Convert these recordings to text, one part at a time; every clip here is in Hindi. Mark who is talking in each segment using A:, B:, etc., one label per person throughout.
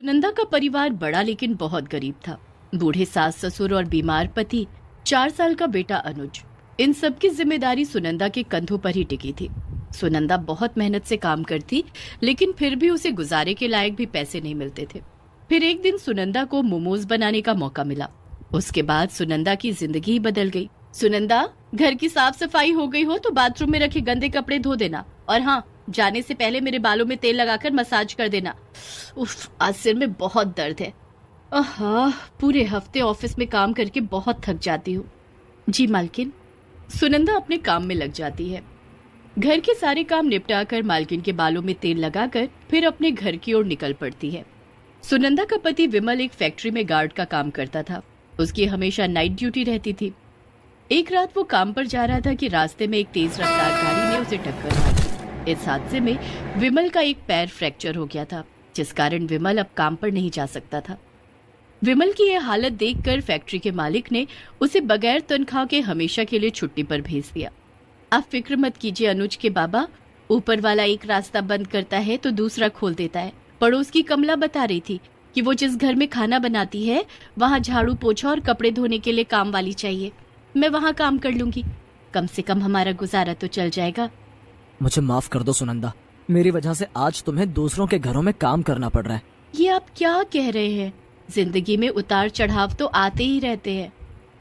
A: नंदा का परिवार बड़ा लेकिन बहुत गरीब था। बूढ़े सास ससुर और बीमार पति, 4 साल का बेटा अनुज, इन सब की जिम्मेदारी सुनंदा के कंधों पर ही टिकी थी। सुनंदा बहुत मेहनत से काम करती, लेकिन फिर भी उसे गुजारे के लायक भी पैसे नहीं मिलते थे। फिर एक दिन सुनंदा को मोमोज बनाने का मौका मिला। उसके बाद सुनंदा की जिंदगी ही बदल गई। सुनंदा, घर की साफ सफाई हो गई हो तो बाथरूम में रखे गंदे कपड़े धो देना, और हाँ, जाने से पहले मेरे बालों में तेल लगाकर मसाज कर देना। उफ, आज सिर में बहुत दर्द है। आहा, पूरे हफ्ते ऑफिस में काम करके बहुत थक जाती हूँ। जी मालकिन। सुनंदा अपने काम में लग जाती है। घर के सारे काम निपटाकर मालकिन के बालों में तेल लगाकर फिर अपने घर की ओर निकल पड़ती है। सुनंदा का पति विमल एक फैक्ट्री में गार्ड का काम करता था। उसकी हमेशा नाइट ड्यूटी रहती थी। एक रात वो काम पर जा रहा था कि रास्ते में एक तेज रफ्तार गाड़ी ने उसे टक्कर मारी। इस हादसे में विमल का एक पैर फ्रैक्चर हो गया था, जिस कारण विमल अब काम पर नहीं जा सकता था। विमल की यह हालत देखकर फैक्ट्री के मालिक ने उसे बगैर तनख्वाह के हमेशा के लिए छुट्टी पर भेज दिया। आप फिक्र मत कीजिए अनुज के बाबा, ऊपर वाला एक रास्ता बंद करता है तो दूसरा खोल देता है। पड़ोस की कमला बता रही थी कि वो जिस घर में खाना बनाती है वहाँ झाड़ू पोछा और कपड़े धोने के लिए काम वाली चाहिए। मैं वहाँ काम कर लूंगी, कम से कम हमारा गुजारा तो चल जाएगा।
B: मुझे माफ कर दो सुनंदा, मेरी वजह से आज तुम्हें दूसरों के घरों में काम करना पड़ रहा है।
A: ये आप क्या कह रहे हैं? जिंदगी में उतार चढ़ाव तो आते ही रहते हैं।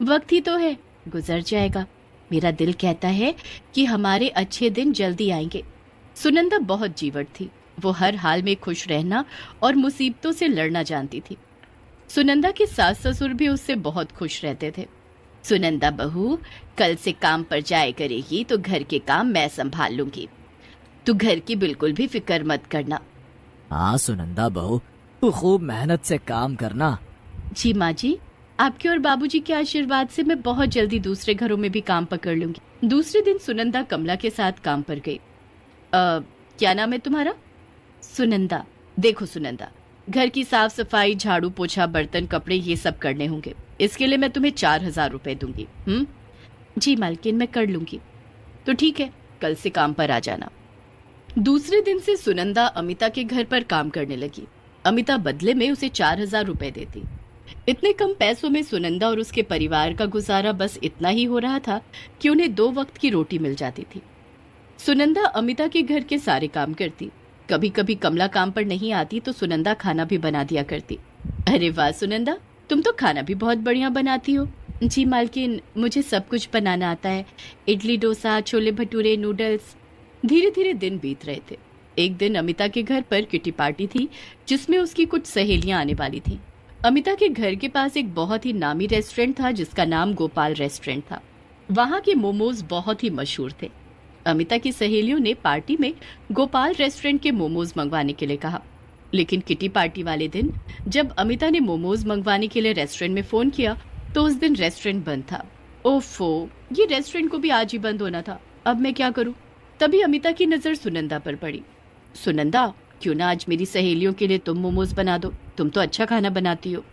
A: वक्त ही तो है, गुजर जाएगा। मेरा दिल कहता है कि हमारे अच्छे दिन जल्दी आएंगे। सुनंदा बहुत जीवट थी। वो हर हाल में खुश रहना और मुसीबतों से लड़ना जानती थी। सुनंदा के सास ससुर भी उससे बहुत खुश रहते थे। सुनंदा बहू, कल से काम पर जाए करेगी तो घर के काम मैं संभाल लूंगी। तू घर की बिल्कुल भी फिक्र मत करना।
B: हाँ सुनंदा बहू, तू खूब मेहनत से काम करना।
A: जी माँ जी, आपके और बाबूजी के आशीर्वाद से मैं बहुत जल्दी दूसरे घरों में भी काम पकड़ लूंगी। दूसरे दिन सुनंदा कमला के साथ काम पर गई। क्या नाम है तुम्हारा? सुनंदा। देखो सुनंदा, घर की साफ सफाई, झाड़ू पोछा, बर्तन, कपड़े, ये सब करने होंगे। इसके लिए मैं तुम्हें 4,000 रुपए दूंगी। जी मालकिन, मैं कर लूंगी। तो ठीक है, कल से काम पर आ जाना। दूसरे दिन से सुनंदा अमिता के घर पर काम करने लगी। अमिता बदले में उसे 4,000 रुपए देती। इतने कम पैसों में सुनंदा और उसके परिवार का गुजारा बस इतना ही हो रहा था कि उन्हें 2 वक्त की रोटी मिल जाती थी। सुनंदा अमिता के घर के सारे काम करती। कभी कभी कमला काम पर नहीं आती तो सुनंदा खाना भी बना दिया करती। अरे वाह सुनंदा, तुम तो खाना भी बहुत बढ़िया बनाती हो। जी मालकिन, मुझे सब कुछ बनाना आता है। इडली, डोसा, छोले भटूरे, नूडल्स। धीरे धीरे दिन बीत रहे थे। एक दिन अमिता के घर पर किटी पार्टी थी, जिसमें उसकी कुछ सहेलियां आने वाली थीं। अमिता के घर के पास एक बहुत ही नामी रेस्टोरेंट था जिसका नाम गोपाल रेस्टोरेंट था। वहाँ के मोमोज बहुत ही मशहूर थे। अमिता की सहेलियों ने पार्टी में गोपाल रेस्टोरेंट के मोमोज मंगवाने के लिए कहा, लेकिन किटी पार्टी वाले दिन जब अमिता ने मोमोज मंगवाने के लिए रेस्टोरेंट में फोन किया तो उस दिन रेस्टोरेंट बंद था। ओफो, ये रेस्टोरेंट को भी आज ही बंद होना था। अब मैं क्या करूं? तभी अमिता की नजर सुनंदा पर पड़ी। सुनंदा, क्यों ना आज मेरी सहेलियों के लिए तुम मोमोज बना दो, तुम तो अच्छा खाना बनाती हो।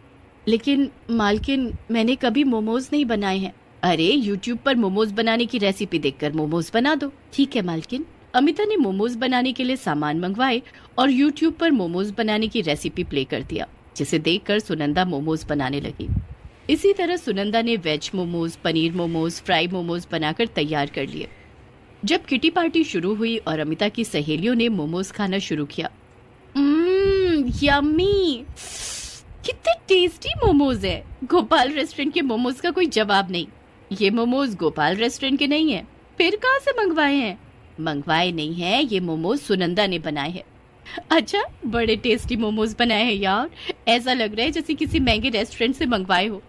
A: लेकिन मालकिन, मैंने कभी मोमोज नहीं बनाए हैं। अरे यूट्यूब पर मोमोज बनाने की रेसिपी देखकर मोमोज बना दो। ठीक है मालकिन। अमिता ने मोमोज बनाने के लिए सामान मंगवाए और यूट्यूब पर मोमोज बनाने की रेसिपी प्ले कर दिया, जिसे देखकर सुनंदा मोमोज बनाने लगी। इसी तरह सुनंदा ने वेज मोमोज, पनीर मोमोज, फ्राई मोमोज बनाकर तैयार कर लिए। जब किटी पार्टी शुरू हुई और अमिता की सहेलियों ने मोमोज खाना शुरू किया, यम्मी, कितने टेस्टी मोमोज है। गोपाल रेस्टोरेंट के मोमोज का कोई जवाब नहीं। ये मोमोज गोपाल रेस्टोरेंट के नहीं है, फिर कहाँ से मंगवाए हैं? मंगवाए नहीं है, ये मोमोज सुनंदा ने बनाए हैं। अच्छा, बड़े टेस्टी मोमोज बनाए हैं यार। ऐसा लग रहा है जैसे किसी महंगे रेस्टोरेंट से मंगवाए हो।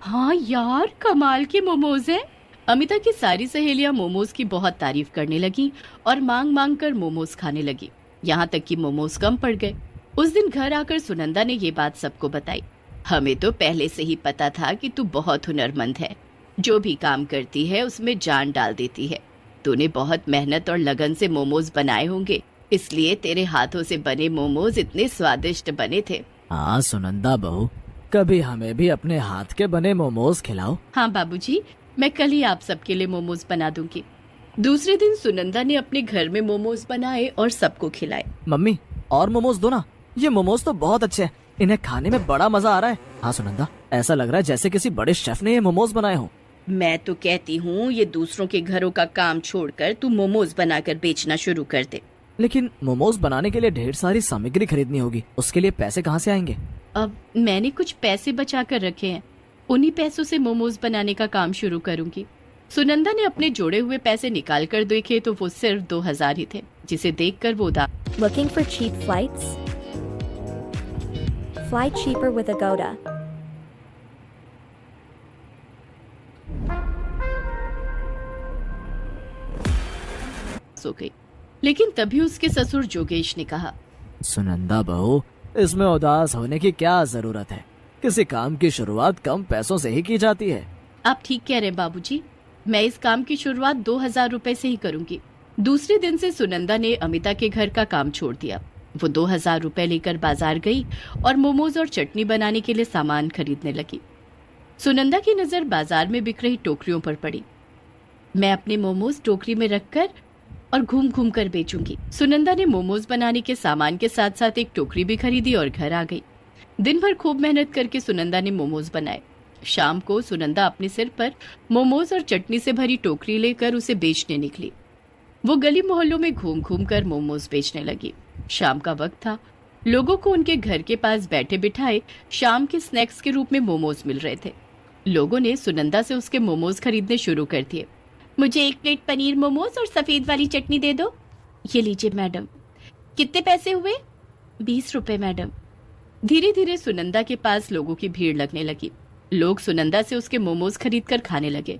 A: हाँ यार, कमाल के मोमोज हैं। अमिता की सारी सहेलियां मोमोज की बहुत तारीफ करने लगी और मांग मांग कर मोमोज खाने लगी, यहाँ तक कि मोमोज कम पड़ गए। उस दिन घर आकर सुनंदा ने ये बात सबको बताई। हमें तो पहले से ही पता था कि तू बहुत हुनरमंद है, जो भी काम करती है उसमें जान डाल देती है। तूने बहुत मेहनत और लगन से मोमोज बनाए होंगे, इसलिए तेरे हाथों से बने मोमोज इतने स्वादिष्ट बने थे।
B: हाँ सुनंदा बहू, कभी हमें भी अपने हाथ के बने मोमोज खिलाओ।
A: हाँ बाबूजी, मैं कल ही आप सबके लिए मोमोज बना दूंगी। दूसरे दिन सुनंदा ने अपने घर में मोमोज बनाए और सबको खिलाए।
B: मम्मी, और मोमोज दो ना, ये मोमोज तो बहुत अच्छे हैं, इन्हें खाने में बड़ा मजा आ रहा है। हाँ सुनंदा, ऐसा लग रहा है जैसे किसी बड़े शेफ ने ये मोमोज बनाए हो।
A: मैं तो कहती हूँ ये दूसरों के घरों का काम छोड़कर तू मोमोज बनाकर बेचना शुरू कर दे।
B: लेकिन मोमोज बनाने के लिए ढेर सारी सामग्री खरीदनी होगी, उसके लिए पैसे कहाँ से आएंगे?
A: अब मैंने कुछ पैसे बचा कर रखे हैं, उन्हीं पैसों से मोमोज बनाने का काम शुरू करूंगी। सुनंदा ने अपने जोड़े हुए पैसे निकाल कर देखे तो वो सिर्फ 2000 ही थे, जिसे देखकर वो उदास।
C: Looking for cheap flights? Fly cheaper with Agoda.
A: हो गई। लेकिन तभी उसके ससुर जोगेश ने कहा,
B: सुनंदा बहू, इसमें उदास होने की क्या जरूरत है? किसी काम की शुरुआत कम पैसों से ही की जाती है।
A: आप ठीक कह रहे हैं बाबूजी, मैं इस काम की शुरुआत 2000 रुपए से ही करूंगी। दूसरे दिन से सुनंदा ने अमिता के घर का काम छोड़ दिया। वो 2000 रुपए लेकर बाजार गई और मोमोज और चटनी बनाने के लिए सामान खरीदने लगी। सुनंदा की नजर बाजार में बिक रही टोकरियों पर पड़ी। मैं अपने मोमोज टोकरी में रखकर और घूम घूम कर बेचूंगी। सुनंदा ने मोमोज बनाने के सामान के साथ साथ एक टोकरी भी खरीदी और घर आ गई। दिन भर खूब मेहनत करके सुनंदा ने मोमोज बनाए। शाम को सुनंदा अपने सिर पर मोमोज और चटनी से भरी टोकरी लेकर उसे बेचने निकली। वो गली मोहल्लों में घूम घूम कर मोमोज बेचने लगी। शाम का वक्त था, लोगों को उनके घर के पास बैठे बिठाए शाम के स्नैक्स के रूप में मोमोज मिल रहे थे। लोगों ने सुनंदा से उसके मोमोज खरीदने शुरू कर दिए। मुझे 1 प्लेट पनीर मोमोज और सफेद वाली चटनी दे दो। ये लीजिए मैडम। कितने पैसे हुए? 20 रुपए मैडम। धीरे धीरे सुनंदा के पास लोगों की भीड़ लगने लगी। लोग सुनंदा से उसके मोमोज खरीद कर खाने लगे।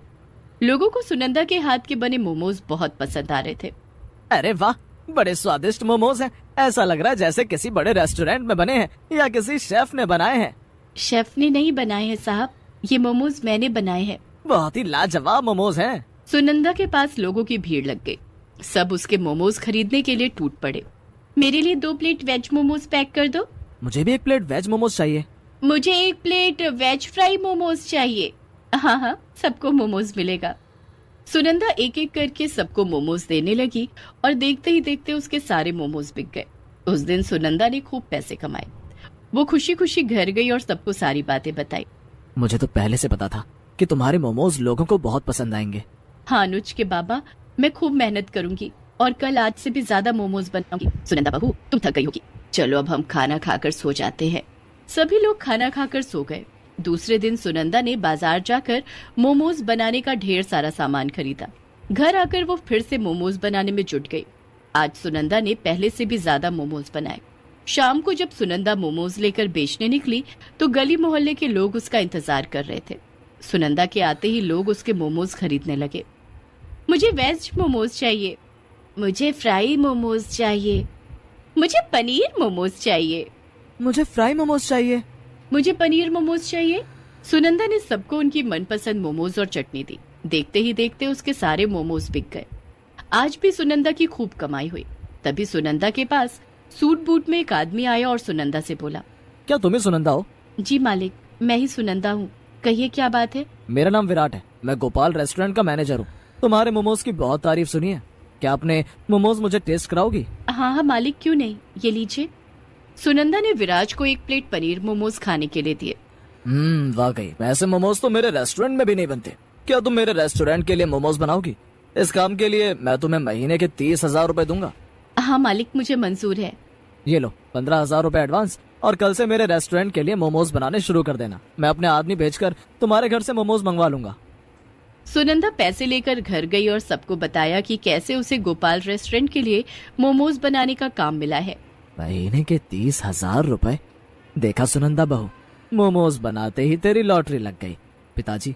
A: लोगों को सुनंदा के हाथ के बने मोमोज बहुत पसंद आ रहे थे।
B: अरे वाह, बड़े स्वादिष्ट मोमोज हैं। ऐसा लग रहा है जैसे किसी बड़े रेस्टोरेंट में बने हैं या किसी शेफ ने बनाए हैं।
A: शेफ ने नहीं बनाए हैं साहब, ये मोमोज मैंने बनाए हैं।
B: बहुत ही लाजवाब मोमोज हैं।
A: सुनंदा के पास लोगों की भीड़ लग गई। सब उसके मोमोज खरीदने के लिए टूट पड़े। मेरे लिए 2 प्लेट वेज मोमोज पैक कर दो।
B: मुझे भी 1 प्लेट वेज मोमोज चाहिए।
A: मुझे 1 प्लेट वेज फ्राई मोमोज चाहिए। हाँ हाँ, सबको मोमोज मिलेगा। सुनंदा एक एक करके सबको मोमोज देने लगी और देखते ही देखते उसके सारे मोमोज बिक गए। उस दिन सुनंदा ने खूब पैसे कमाए। वो खुशी खुशी घर गई और सबको सारी बातें बताई।
B: मुझे तो पहले से पता था कि तुम्हारे मोमोज लोगों को बहुत पसंद आएंगे।
A: हाँ अनुज के बाबा, मैं खूब मेहनत करूंगी और कल आज से भी ज्यादा मोमोज बनाऊंगी। सुनंदा बहू, तुम थक गई होगी, चलो अब हम खाना खाकर सो जाते हैं। सभी लोग खाना खाकर सो गए। दूसरे दिन सुनंदा ने बाजार जाकर मोमोज बनाने का ढेर सारा सामान खरीदा। घर आकर वो फिर से मोमोज बनाने में जुट गई। आज सुनंदा ने पहले से भी ज्यादा मोमोज बनाए। शाम को जब सुनंदा मोमोज लेकर बेचने निकली तो गली मोहल्ले के लोग उसका इंतजार कर रहे थे। सुनंदा के आते ही लोग उसके मोमोज खरीदने लगे। मुझे वेज मोमोज चाहिए, मुझे फ्राई मोमोज चाहिए, मुझे पनीर मोमोज चाहिए,
B: मुझे फ्राई मोमोज चाहिए,
A: मुझे पनीर मोमोज चाहिए। सुनंदा ने सबको उनकी मनपसंद मोमोज और चटनी दी। देखते ही देखते उसके सारे मोमोज बिक गए। आज भी सुनंदा की खूब कमाई हुई। तभी सुनंदा के पास सूट बूट में एक आदमी आया और सुनंदा से बोला,
B: क्या तुम ही सुनंदा हो?
A: जी मालिक, मैं ही सुनंदा हूँ, कहिए क्या बात है।
B: मेरा नाम विराट है, मैं गोपाल रेस्टोरेंट का मैनेजर हूँ। तुम्हारे मोमोज की बहुत तारीफ सुनी है, क्या अपने मोमोज मुझे टेस्ट कराओगी?
A: हाँ हाँ मालिक, क्यों नहीं, ये लीजिए। सुनंदा ने विराज को 1 प्लेट पनीर मोमोज खाने के लिए दिए।
B: वाकई ऐसे मोमोज तो मेरे रेस्टोरेंट में भी नहीं बनते। क्या तुम मेरे रेस्टोरेंट के लिए मोमोज बनाओगी? इस काम के लिए मैं तुम्हें महीने के 30,000 रुपए दूंगा।
A: हाँ मालिक, मुझे मंजूर है।
B: ये लो 15,000 रुपए एडवांस, और कल से मेरे रेस्टोरेंट के लिए मोमोज बनाने शुरू कर देना। मैं अपने आदमी भेजकर तुम्हारे घर से मोमोज मंगवा लूंगा।
A: सुनंदा पैसे लेकर घर गई और सबको बताया कि कैसे उसे गोपाल रेस्टोरेंट के लिए मोमोज बनाने का काम मिला है।
B: महीने के 30,000 रुपए? देखा सुनंदा बहू, मोमोज बनाते ही तेरी लॉटरी लग गई। पिताजी,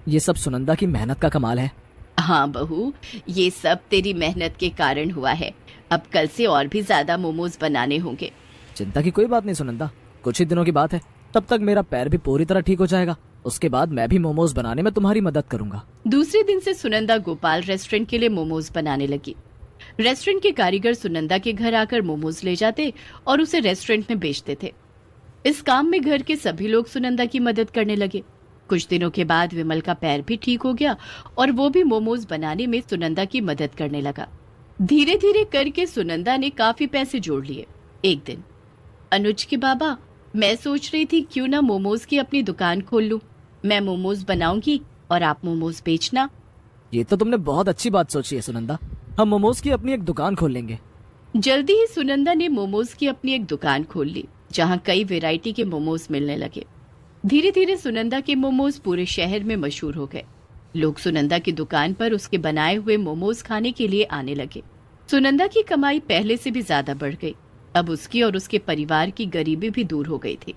B: ये सब सुनंदा की मेहनत का कमाल है।
A: हाँ बहू, ये सब तेरी मेहनत के कारण हुआ है। अब कल से और भी ज्यादा मोमोज बनाने होंगे।
B: चिंता की कोई बात नहीं सुनंदा, कुछ ही दिनों की बात है, तब तक मेरा पैर भी पूरी तरह ठीक हो जाएगा। उसके बाद मैं भी मोमोज बनाने में तुम्हारी मदद करूंगा।
A: दूसरे दिन से सुनंदा गोपाल रेस्टोरेंट के लिए मोमोज बनाने लगी। रेस्टोरेंट के कारीगर सुनंदा के घर आकर मोमोज ले जाते और उसे रेस्टोरेंट में बेचते थे। इस काम में घर के सभी लोग सुनंदा की मदद करने लगे। कुछ दिनों के बाद विमल का पैर भी ठीक हो गया और वो भी मोमोज बनाने में सुनंदा की मदद करने लगा। धीरे धीरे करके सुनंदा ने काफी पैसे जोड़ लिए। एक दिन, अनुज के बाबा, मैं सोच रही थी क्यों ना मोमोज की अपनी दुकान खोल लूं। मैं मोमोज बनाऊंगी और आप मोमोज बेचना।
B: ये तो तुमने बहुत अच्छी बात सोची है सुनंदा। हम मोमोज की अपनी एक दुकान खोल लेंगे।
A: जल्दी ही सुनंदा ने मोमोज की अपनी एक दुकान खोल ली, जहां कई वैरायटी के मोमोज मिलने लगे। धीरे धीरे सुनंदा के मोमोज पूरे शहर में मशहूर हो गए। लोग सुनंदा की दुकान पर उसके बनाए हुए मोमोज खाने के लिए आने लगे। सुनंदा की कमाई पहले से भी ज्यादा बढ़ गई। अब उसकी और उसके परिवार की गरीबी भी दूर हो गई थी।